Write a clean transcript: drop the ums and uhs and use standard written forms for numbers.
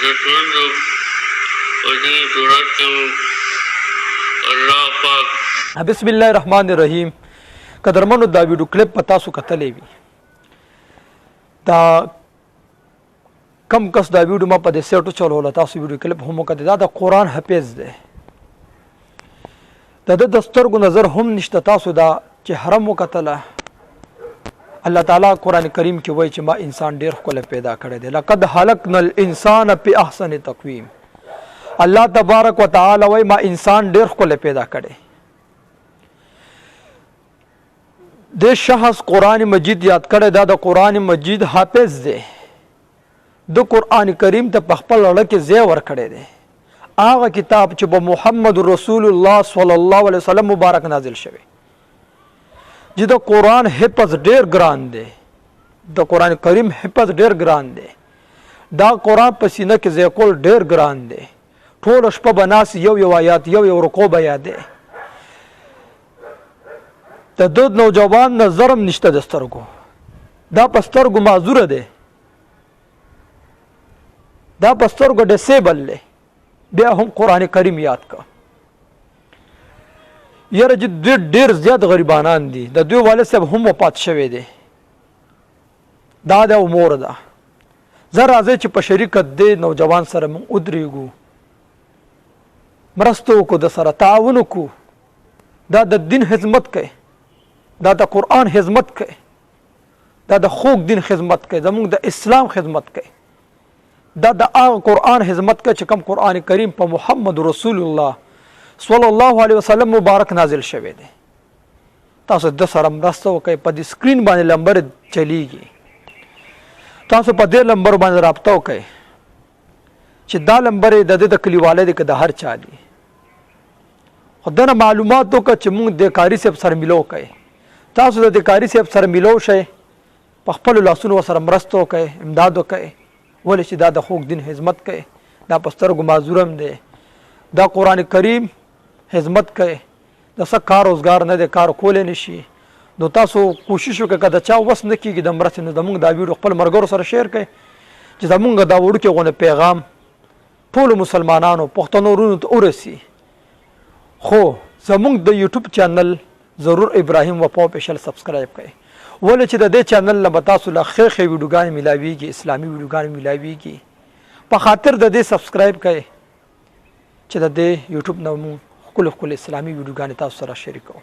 عزتمندو په دې صورت کې الله پاک بسم الله الرحمن الرحیم. قدرمنو دا ویډیو کلیپ په تاسو کتلې وي. دا کم کس دا ویډیو ما په دې سیټو چلوله، تاسو ویډیو کلیپ هم وکړئ. دا د قرآن حافظ دی، د د سترګو نظر هم نشته. تاسو دا چې حرم وکتله، الله تعالی قرآن کریم کې وایي چې ما انسان ډیر ښکلی پیدا کړی دی. لقد خلقنا الانسان فی احسن تقویم. الله تبارک وتعالی وایي ما انسان ډیر ښکلی پیدا کړی. د شخص قرآن مجید یاد کړی، دا د قرآن مجید حافظ دی. د قرآن کریم ته په خپل اړه کې ځای ورکړی دی. هغه کتاب چې په محمد رسول الله صلی الله علیه وسلم مبارک نازل شوی، چې د قرآن حفظ ډیر ګران دی. د قرآن کریم حفظ ډیر ګران دی. دا قرآن په سینه کې ځای کول ډیر ګران دی. ټوله شپه به ناست یو آیات یو رکوع به یادې. د دود نوجوان نظرم نشته د سترګو، دا په سترګو معذوره دی، دا په سترګو ډسیبل دی، بیا هم قرآن کریم یاد کا. یاره چې ډیر زیات غریبانان دي، د دوی والد صاحب هم وفات شوی دی، دا د امور ده. زه راځئ چې په شریکت دې نوجوان سره موږ ودرېږو، مرسته وکړو، د سره تعاون وکړو. دا د دین خدمت کوي، دا د قرآن خدمت کوي، دا د خوږ دین خدمت کوي، زموږ د اسلام خدمت کوي. دا د هغه قرآن خدمت کوي چې کوم قرآن کریم په محمد رسول الله صلی الله علیه وسلم مبارک نازل شوی دی. تاسو د سره مرسته وکړئ. په دې سکرین باندې نمبر چلیږي، تاسو په دې نمبر باندې رابطه وکړئ چې دا نمبر د د کلیواله دی که د هر چا دی. خو دنه معلومات وکړه چې موږ د کاري صاحب سره ملو کوي. تاسو د کاري صاحب سره ملو شئ، په خپلو لاسونو سره مرسته وکړئ، امداد وکړئ. ولې چې دا د خوږ دین خدمت کوي، دا په سترګو معذورم دی، دا قرآن کریم خدمت کوي، د څه کار روزګار نه دی، کار کولی نشي. نو تاسو کوشش وکړئ که د چا وس نه کېږي د مرستې، نو زموږ دا ویډیو خپل ملګرو سره شیر کړئ چې زموږ دا وړوکی غونې پیغام ټولو مسلمانانو پښتنو وروڼو ته ورسي. خو زموږ د یوټیوب چینل ضرور ابراهیم وفا آفیشل سبسکرایب کړئ. ولې چې د دې چینل نه به تاسو له ښې ښې ویډیوګانې میلاویږي، اسلامي ویډیوګانې میلاویږي. په خاطر د دې سبسکرایب کړئ چې د دې یوټیوب نه مو ښکلې اسلامي ویډیوګانې تاسو سره شریکوو.